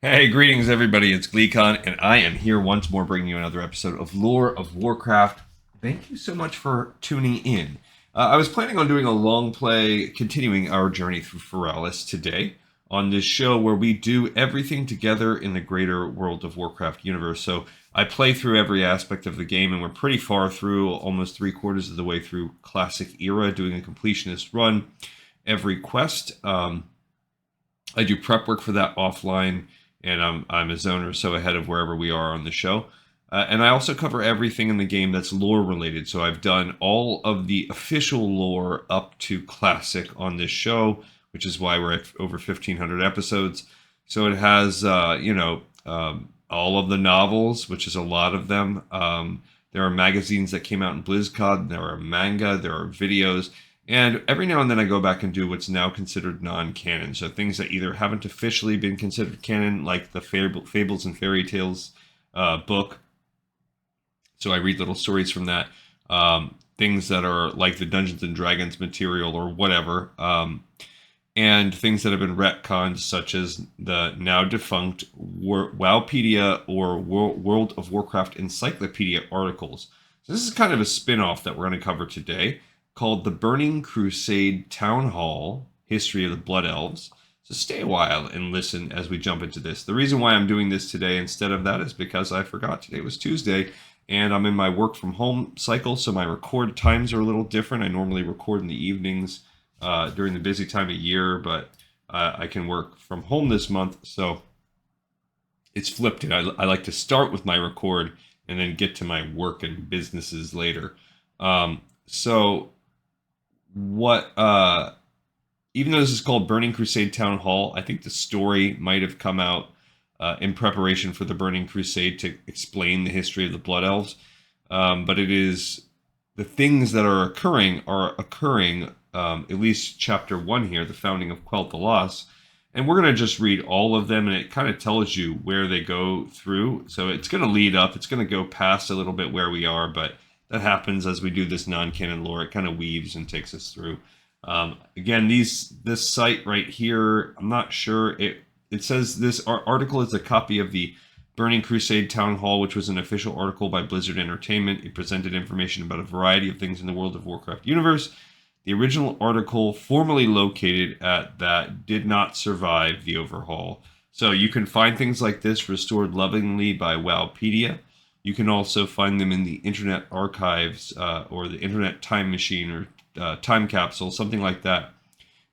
Hey, greetings everybody, it's GleeCon, and I am here once more bringing you another episode of Lore of Warcraft. Thank you so much for tuning in. I was planning on doing a long play, continuing our journey through Feralis today on this show where we do everything together in the greater World of Warcraft universe. So I play through every aspect of the game, and we're pretty far through, almost 3/4 of the way through Classic Era, doing a completionist run every quest. I do prep work for that offline, and I'm a zoner, so ahead of wherever we are on the show. And I also cover everything in the game that's lore related. So I've done all of the official lore up to Classic on this show, which is why we're at over 1,500 episodes. So it has, all of the novels, which is a lot of them. There are magazines that came out in BlizzCon. There are manga. There are videos. And every now and then I go back and do what's now considered non-canon. So things that either haven't officially been considered canon, like the Fables and Fairy Tales book. So I read little stories from that. Things that are like the Dungeons and Dragons material or whatever. And things that have been retconned, such as the now defunct Wowpedia or World of Warcraft Encyclopedia articles. So this is kind of a spin-off that we're going to cover today, called The Burning Crusade Town Hall, History of the Blood Elves. So stay a while and listen as we jump into this. The reason why I'm doing this today instead of that is because I forgot today was Tuesday, and I'm in my work from home cycle, so my record times are a little different. I normally record in the evenings during the busy time of year, but I can work from home this month, so it's flipped it. I like to start with my record and then get to my work and businesses later. So what even though this is called Burning Crusade Town Hall, I think the story might have come out in preparation for the Burning Crusade to explain the history of the Blood Elves. But it is the things that are occurring, at least chapter 1 here, the founding of Quel'Tha Loss. And we're going to just read all of them, and it kind of tells you where they go through. So it's going to lead up. It's going to go past a little bit where we are, but that happens as we do this non-canon lore. It kind of weaves and takes us through. Again, this site right here, I'm not sure. It says this article is a copy of the Burning Crusade Town Hall, which was an official article by Blizzard Entertainment. It presented information about a variety of things in the World of Warcraft universe. The original article, formerly located at that, did not survive the overhaul. So you can find things like this restored lovingly by Wowpedia. You can also find them in the Internet Archives or the Internet Time Machine or Time Capsule, something like that,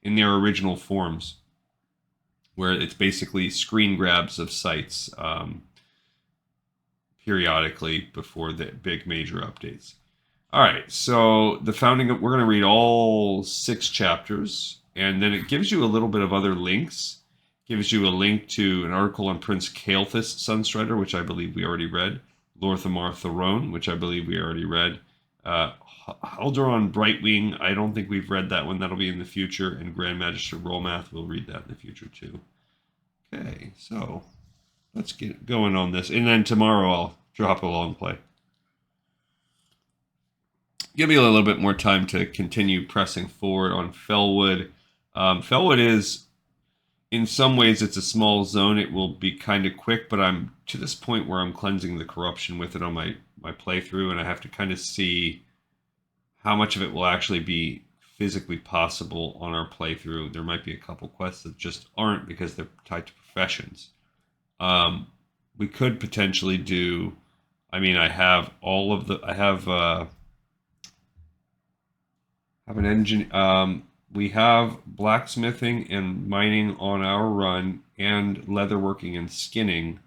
in their original forms, where it's basically screen grabs of sites periodically before the big major updates. All right, so the founding, we're going to read all 6 chapters, and then it gives you a little bit of other links. Gives you a link to an article on Prince Kael'thas Sunstrider, which I believe we already read. Lorthamar Throne, which I believe we already read. Alderon Brightwing, I don't think we've read that one. That'll be in the future. And Grand Magister Rolmath, we'll read that in the future too. Okay, so let's get going on this. And then tomorrow I'll drop a long play. Give me a little bit more time to continue pressing forward on Felwood. Felwood is, in some ways, it's a small zone. It will be kind of quick, but I'm to this point where I'm cleansing the corruption with it on my playthrough, and I have to kind of see how much of it will actually be physically possible on our playthrough. There might be a couple quests that just aren't because they're tied to professions. We could potentially do, I mean, I have an engine. We have blacksmithing and mining on our run, and leatherworking and skinning.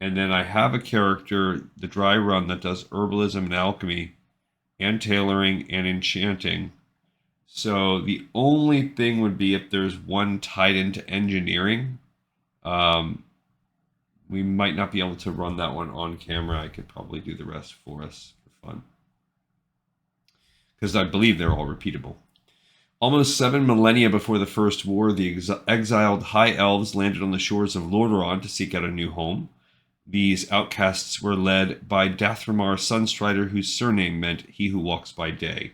And then I have a character, the dry run, that does herbalism and alchemy, and tailoring and enchanting. So the only thing would be if there's one tied into engineering. We might not be able to run that one on camera. I could probably do the rest for us for fun, because I believe they're all repeatable. Almost 7 millennia before the First War, the exiled High Elves landed on the shores of Lordaeron to seek out a new home. These outcasts were led by Dathramar Sunstrider, whose surname meant "he who walks by day."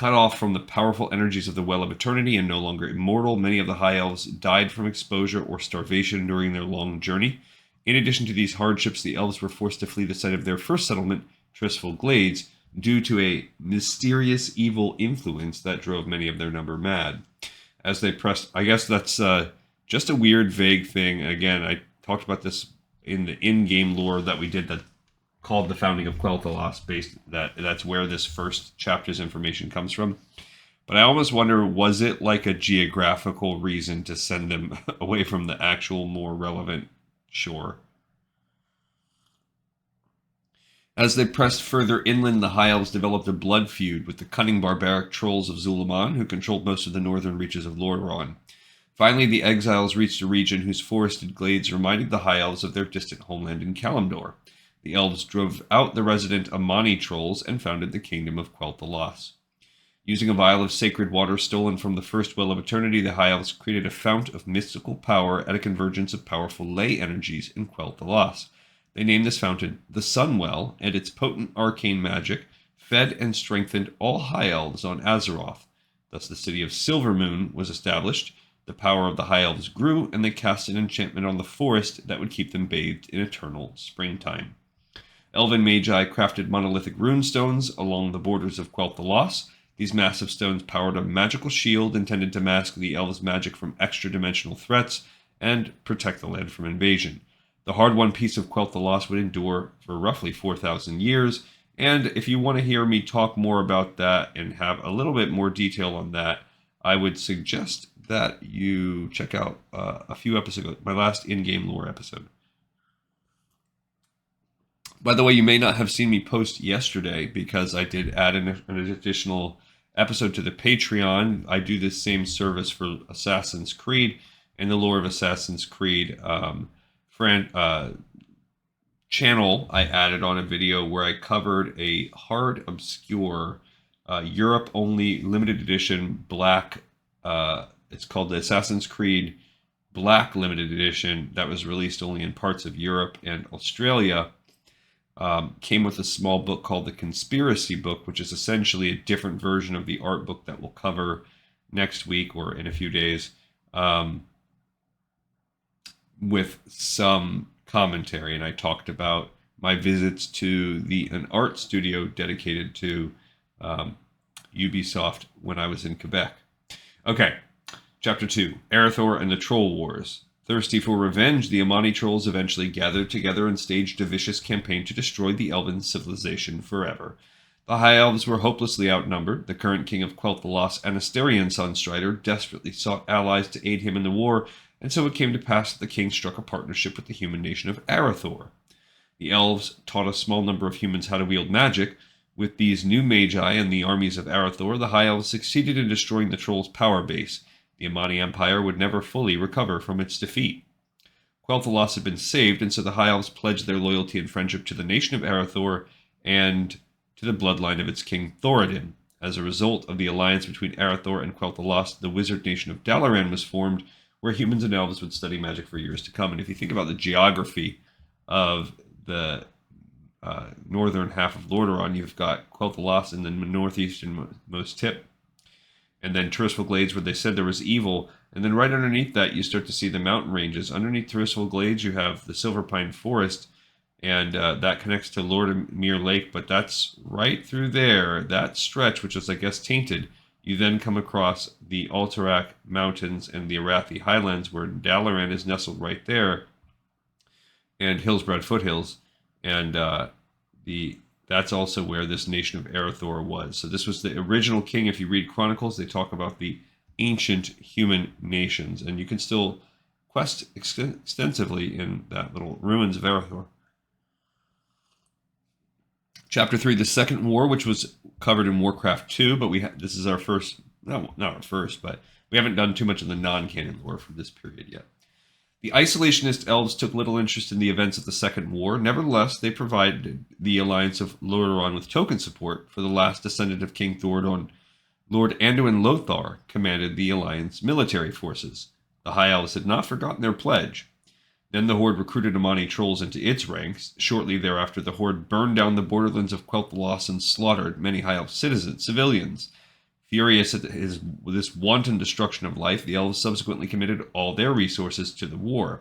Cut off from the powerful energies of the Well of Eternity and no longer immortal, many of the High Elves died from exposure or starvation during their long journey. In addition to these hardships, the Elves were forced to flee the site of their first settlement, Tristful Glades, due to a mysterious evil influence that drove many of their number mad. As they pressed, I guess that's just a weird, vague thing. Again, I talked about this in the in-game lore that we did that called the Founding of Quel'Thalas, based that's where this first chapter's information comes from. But I almost wonder, was it like a geographical reason to send them away from the actual more relevant shore? As they pressed further inland, the High Elves developed a blood feud with the cunning barbaric trolls of Zulaman, who controlled most of the northern reaches of Lordaeron. Finally, the exiles reached a region whose forested glades reminded the High Elves of their distant homeland in Kalimdor. The elves drove out the resident Amani trolls and founded the kingdom of Quel'Thalas. Using a vial of sacred water stolen from the first Well of Eternity, the High Elves created a fount of mystical power at a convergence of powerful ley energies in Quel'Thalas. They named this fountain the Sunwell, and its potent arcane magic fed and strengthened all High Elves on Azeroth. Thus the city of Silvermoon was established. The power of the High Elves grew, and they cast an enchantment on the forest that would keep them bathed in eternal springtime. Elven magi crafted monolithic runestones along the borders of Quel'Thalas. These massive stones powered a magical shield intended to mask the elves' magic from extra-dimensional threats and protect the land from invasion. The hard-won peace of Quel'Thalas would endure for roughly 4,000 years, and if you want to hear me talk more about that and have a little bit more detail on that, I would suggest that you check out a few episodes ago, my last in-game lore episode. By the way, you may not have seen me post yesterday because I did add an additional episode to the Patreon. I do this same service for Assassin's Creed and the lore of Assassin's Creed. Channel I added on a video where I covered a hard, obscure, Europe-only limited edition black. It's called the Assassin's Creed Black Limited Edition that was released only in parts of Europe and Australia. Came with a small book called the Conspiracy Book, which is essentially a different version of the art book that we'll cover next week or in a few days, with some commentary. And I talked about my visits to an art studio dedicated to Ubisoft when I was in Quebec. Okay, Chapter 2, Arathor and the Troll Wars. Thirsty for revenge, the Amani trolls eventually gathered together and staged a vicious campaign to destroy the elven civilization forever. The High Elves were hopelessly outnumbered. The current king of Quel'Thalas, Anasterian Sunstrider, desperately sought allies to aid him in the war, and so it came to pass that the king struck a partnership with the human nation of Arathor. The elves taught a small number of humans how to wield magic. With these new magi and the armies of Arathor, the High Elves succeeded in destroying the trolls' power base. The Amani Empire would never fully recover from its defeat. Quel'Thalas had been saved, and so the High Elves pledged their loyalty and friendship to the nation of Arathor and to the bloodline of its king Thoradin. As a result of the alliance between Arathor and Quel'Thalas, the wizard nation of Dalaran was formed, where humans and elves would study magic for years to come. And if you think about the geography of the northern half of Lordaeron, you've got Quel'Thalas in the northeasternmost tip, and then Tristful Glades, where they said there was evil. And then right underneath that, you start to see the mountain ranges. Underneath Tristful Glades, you have the Silver Pine Forest, and that connects to Lordmere Lake. But that's right through there, that stretch, which is, I guess, tainted. You then come across the Alterac Mountains and the Arathi Highlands, where Dalaran is nestled right there, and Hillsbrad Foothills. And that's also where this nation of Arathor was. So this was the original king. If you read Chronicles, they talk about the ancient human nations. And you can still quest extensively in that little ruins of Arathor. Chapter 3, the Second War, which was covered in Warcraft 2, but this is our first, not our first, but we haven't done too much of the non-canon lore for this period yet. The isolationist elves took little interest in the events of the Second War. Nevertheless, they provided the alliance of Lordaeron with token support for the last descendant of King Thoradin. Lord Anduin Lothar commanded the alliance military forces. The High Elves had not forgotten their pledge. Then the Horde recruited Amani trolls into its ranks. Shortly thereafter, the Horde burned down the borderlands of Quel'Thalas and slaughtered many High Elf civilians. Furious at this wanton destruction of life, the elves subsequently committed all their resources to the war.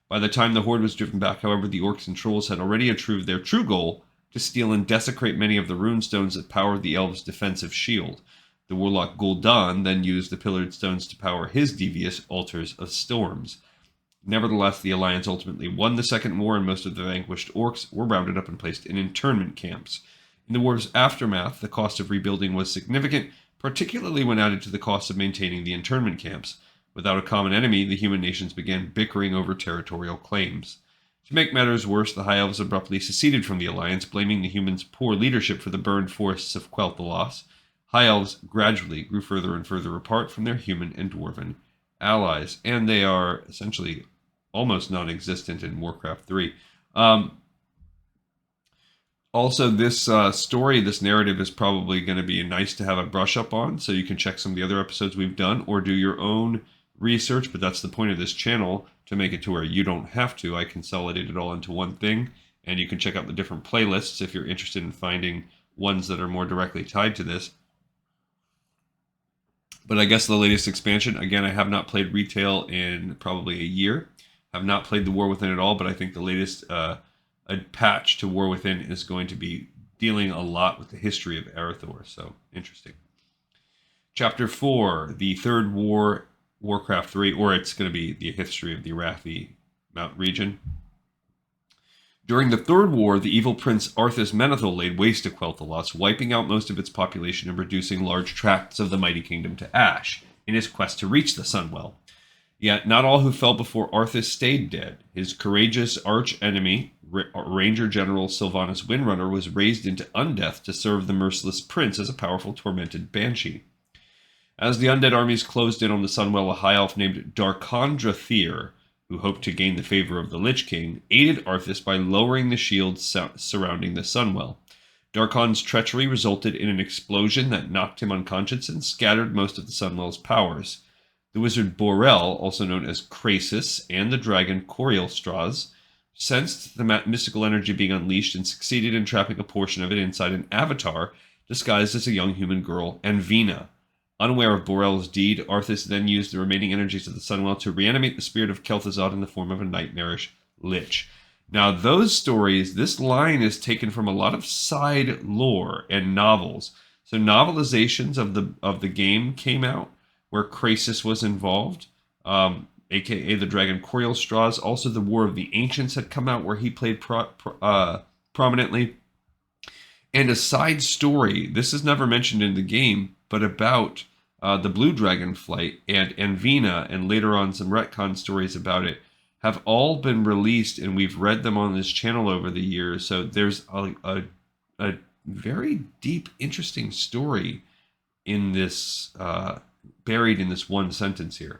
By the time the horde was driven back, however, the orcs and trolls had already achieved their true goal, to steal and desecrate many of the runestones that powered the elves' defensive shield. The warlock Gul'dan then used the pillared stones to power his devious altars of storms. Nevertheless, the Alliance ultimately won the Second War, and most of the vanquished orcs were rounded up and placed in internment camps. In the war's aftermath, the cost of rebuilding was significant, particularly when added to the cost of maintaining the internment camps. Without a common enemy, the human nations began bickering over territorial claims. To make matters worse, the High Elves abruptly seceded from the Alliance, blaming the humans' poor leadership for the burned forests of Quel'Thalas. High Elves gradually grew further and further apart from their human and dwarven allies, and they are essentially almost non-existent in Warcraft 3. Also, this story, this narrative is probably going to be nice to have a brush up on, so you can check some of the other episodes we've done or do your own research, but that's the point of this channel, to make it to where you don't have to. I consolidate it all into one thing, and you can check out the different playlists if you're interested in finding ones that are more directly tied to this. But I guess the latest expansion, again, I have not played retail in probably a year. I've not played the War Within at all, but I think the latest patch to War Within is going to be dealing a lot with the history of Arathor, so interesting. Chapter 4, the Third War, Warcraft 3, or it's going to be the history of the Arathi Mount region. During the Third War, the evil prince Arthas Menethil laid waste to Quel'Thalas, wiping out most of its population and reducing large tracts of the mighty kingdom to ash in his quest to reach the Sunwell. Yet not all who fell before Arthas stayed dead. His courageous arch-enemy, Ranger General Sylvanas Windrunner, was raised into undeath to serve the merciless prince as a powerful tormented banshee. As the undead armies closed in on the Sunwell, a high elf named Darkandra Thir, who hoped to gain the favor of the Lich King, aided Arthas by lowering the shields surrounding the Sunwell. Darkon's treachery resulted in an explosion that knocked him unconscious and scattered most of the Sunwell's powers. The wizard Borel, also known as Krasis, and the dragon Corielstraz sensed the mystical energy being unleashed and succeeded in trapping a portion of it inside an avatar disguised as a young human girl, Anvina. Unaware of Borel's deed, Arthas then used the remaining energies of the Sunwell to reanimate the spirit of Kel'Thuzad in the form of a nightmarish lich. Now, those stories, this line is taken from a lot of side lore and novels. So novelizations of the game came out where Krasis was involved, aka the dragon Corielstraz. Also, the War of the Ancients had come out where he played prominently. And a side story, this is never mentioned in the game, but about the Blue Dragon flight and Anvina, and later on some retcon stories about it, have all been released, and we've read them on this channel over the years. So there's a very deep, interesting story in this, buried in this one sentence here.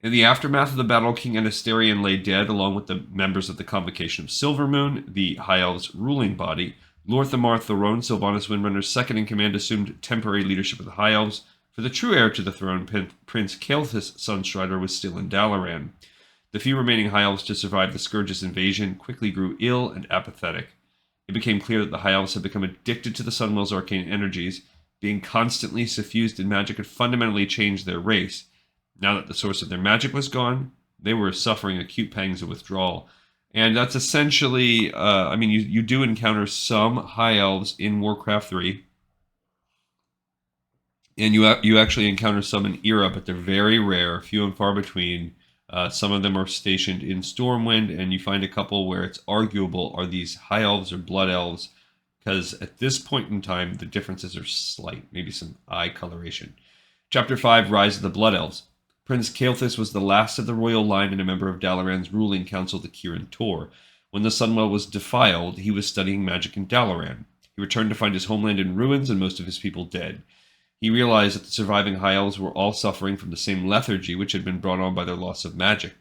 In the aftermath of the battle, King Anasterion lay dead, along with the members of the Convocation of Silvermoon, the High Elves' ruling body. Lor'themar Thoron, Sylvanas Windrunner's second-in-command, assumed temporary leadership of the High Elves, for the true heir to the throne, Prince Kael'thas Sunstrider, was still in Dalaran. The few remaining High Elves to survive the Scourge's invasion quickly grew ill and apathetic. It became clear that the High Elves had become addicted to the Sunwell's arcane energies. Being constantly suffused in magic had fundamentally changed their race. Now that the source of their magic was gone, they were suffering acute pangs of withdrawal. And that's essentially, you do encounter some High Elves in Warcraft 3. And you actually encounter some in Era, but they're very rare, few and far between. Some of them are stationed in Stormwind, and you find a couple where it's arguable, are these High Elves or Blood Elves? Because at this point in time, the differences are slight, maybe some eye coloration. Chapter 5, Rise of the Blood Elves. Prince Kael'thas was the last of the royal line and a member of Dalaran's ruling council, the Kirin Tor. When the Sunwell was defiled, he was studying magic in Dalaran. He returned to find his homeland in ruins and most of his people dead. He realized that the surviving High Elves were all suffering from the same lethargy which had been brought on by their loss of magic.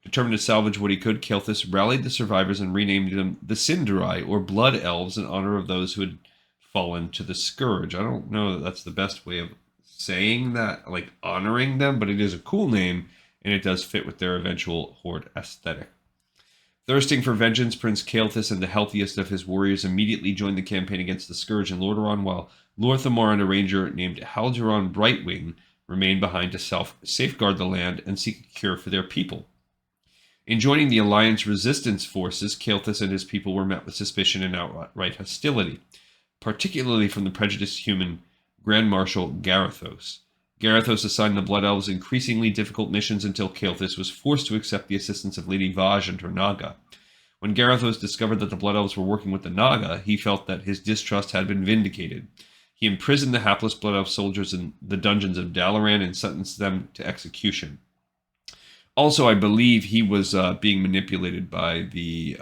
Determined to salvage what he could, Kael'thas rallied the survivors and renamed them the Sindarai, or Blood Elves, in honor of those who had fallen to the Scourge. I don't know that that's the best way of saying that, like honoring them, but it is a cool name, and it does fit with their eventual Horde aesthetic. Thirsting for vengeance, Prince Kael'thas and the healthiest of his warriors immediately joined the campaign against the Scourge in Lordaeron, while Lor'themar and a ranger named Halduran Brightwing remained behind to safeguard the land and seek a cure for their people. In joining the Alliance resistance forces, Kael'thas and his people were met with suspicion and outright hostility, particularly from the prejudiced human Grand Marshal Garithos. Garithos assigned the Blood Elves increasingly difficult missions until Kael'thas was forced to accept the assistance of Lady Vaj and her Naga. When Garithos discovered that the Blood Elves were working with the Naga, he felt that his distrust had been vindicated. He imprisoned the hapless Blood Elf soldiers in the dungeons of Dalaran and sentenced them to execution. Also, I believe he was being manipulated by the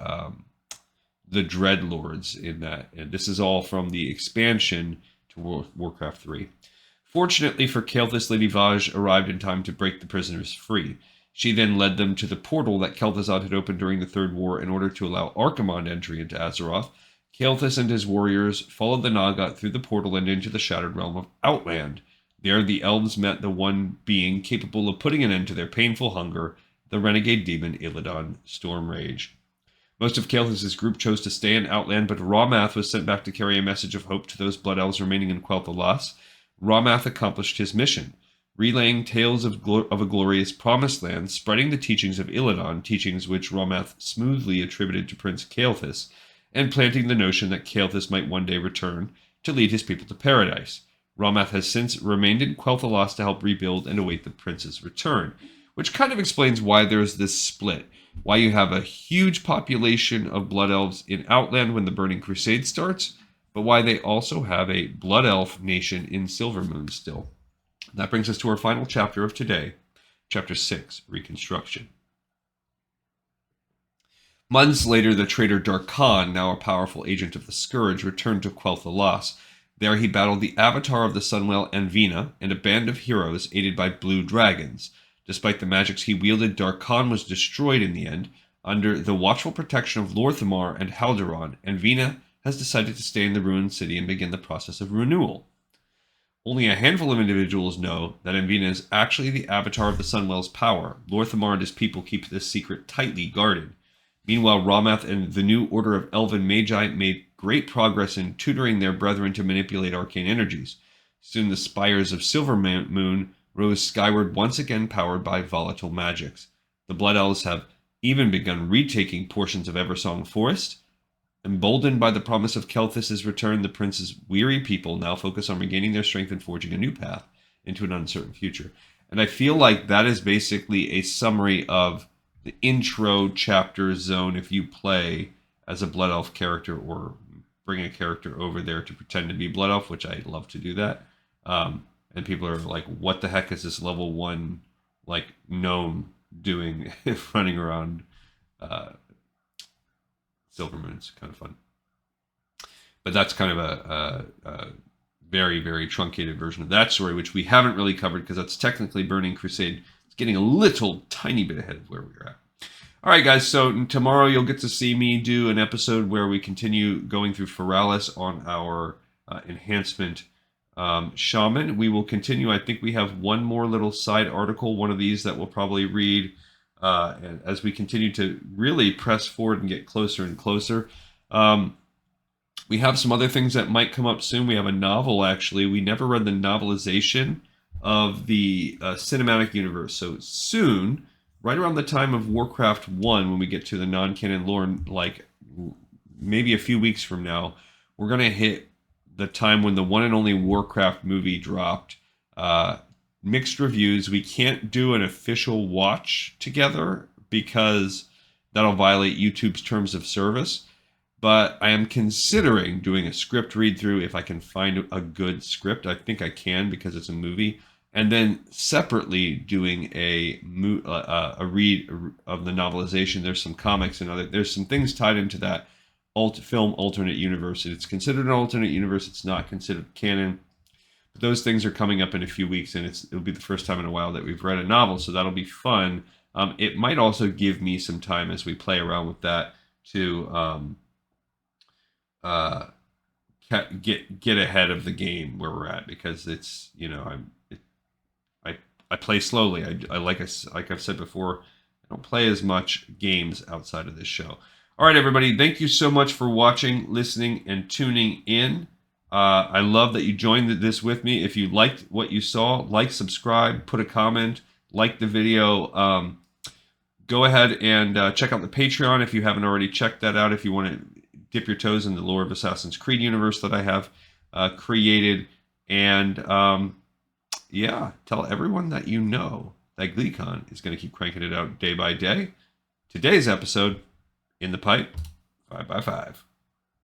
Dreadlords in that. And this is all from the expansion to Warcraft 3. Fortunately for Kael'thas, Lady Vaj arrived in time to break the prisoners free. She then led them to the portal that Kel'Thuzad had opened during the Third War in order to allow Archimonde entry into Azeroth. Kael'thas and his warriors followed the Naga through the portal and into the shattered realm of Outland. There, the elves met the one being capable of putting an end to their painful hunger, the renegade demon Illidan Stormrage. Most of Kael'thas' group chose to stay in Outland, but Rawmath was sent back to carry a message of hope to those Blood Elves remaining in Quel'Thalas. Rawmath accomplished his mission, relaying tales of a glorious promised land, spreading the teachings of Illidan, teachings which Rawmath smoothly attributed to Prince Kael'thas, and planting the notion that Kael'thas might one day return to lead his people to paradise. Rawmath has since remained in Quel'Thalas to help rebuild and await the prince's return, which kind of explains why there's this split, why you have a huge population of Blood Elves in Outland when the Burning Crusade starts, but why they also have a Blood Elf nation in Silvermoon still. That brings us to our final chapter of today, Chapter 6, Reconstruction. Months later, the traitor Darkhan, now a powerful agent of the Scourge, returned to Quel'Thalas. There he battled the avatar of the Sunwell Anvina and a band of heroes aided by blue dragons. Despite the magics he wielded, Darkhan was destroyed in the end. Under the watchful protection of Lor'themar and Halduran, Anvina has decided to stay in the ruined city and begin the process of renewal. Only a handful of individuals know that Anvina is actually the avatar of the Sunwell's power. Lor'themar and his people keep this secret tightly guarded. Meanwhile, Rawmath and the new Order of Elven Magi made great progress in tutoring their brethren to manipulate arcane energies. Soon the spires of Silvermoon rose skyward, once again powered by volatile magics. The Blood Elves have even begun retaking portions of Eversong Forest. Emboldened by the promise of Kael'thas' return, the prince's weary people now focus on regaining their strength and forging a new path into an uncertain future. And I feel like that is basically a summary of the intro chapter zone if you play as a Blood Elf character or bring a character over there to pretend to be Blood Elf, which I love to do that. And people are like, what the heck is this level 1 like gnome doing running around Silvermoon? It's kind of fun. But that's kind of a very, very truncated version of that story, which we haven't really covered because that's technically Burning Crusade. It's getting a little tiny bit ahead of where we were at. All right, guys, so tomorrow you'll get to see me do an episode where we continue going through Feralis on our enhancement shaman. We will continue. I think we have one more little side article, one of these that we'll probably read as we continue to really press forward and get closer and closer. We have some other things that might come up soon. We have a novel, actually. We never read the novelization of the cinematic universe. So soon, right around the time of Warcraft 1, when we get to the non-canon lore, like maybe a few weeks from now, we're going to hit the time when the one and only Warcraft movie dropped. Mixed reviews. We can't do an official watch together because that'll violate YouTube's terms of service. But I am considering doing a script read-through if I can find a good script. I think I can because it's a movie. And then separately doing a read of the novelization. There's some comics and there's some things tied into that film alternate universe. It's considered an alternate universe. It's not considered canon. But those things are coming up in a few weeks, and it'll be the first time in a while that we've read a novel, so that'll be fun. It might also give me some time as we play around with that to get ahead of the game where we're at, because it's, you know, I play slowly. I like I've said before, I don't play as much games outside of this show. All right, everybody. Thank you so much for watching, listening, and tuning in. I love that you joined this with me. If you liked what you saw, like, subscribe, put a comment, like the video. Go ahead and check out the Patreon if you haven't already checked that out. If you want to dip your toes in the lore of Assassin's Creed universe that I have created. And yeah, tell everyone that you know that GleeCon is going to keep cranking it out day by day. Today's episode, in the pipe, 5x5.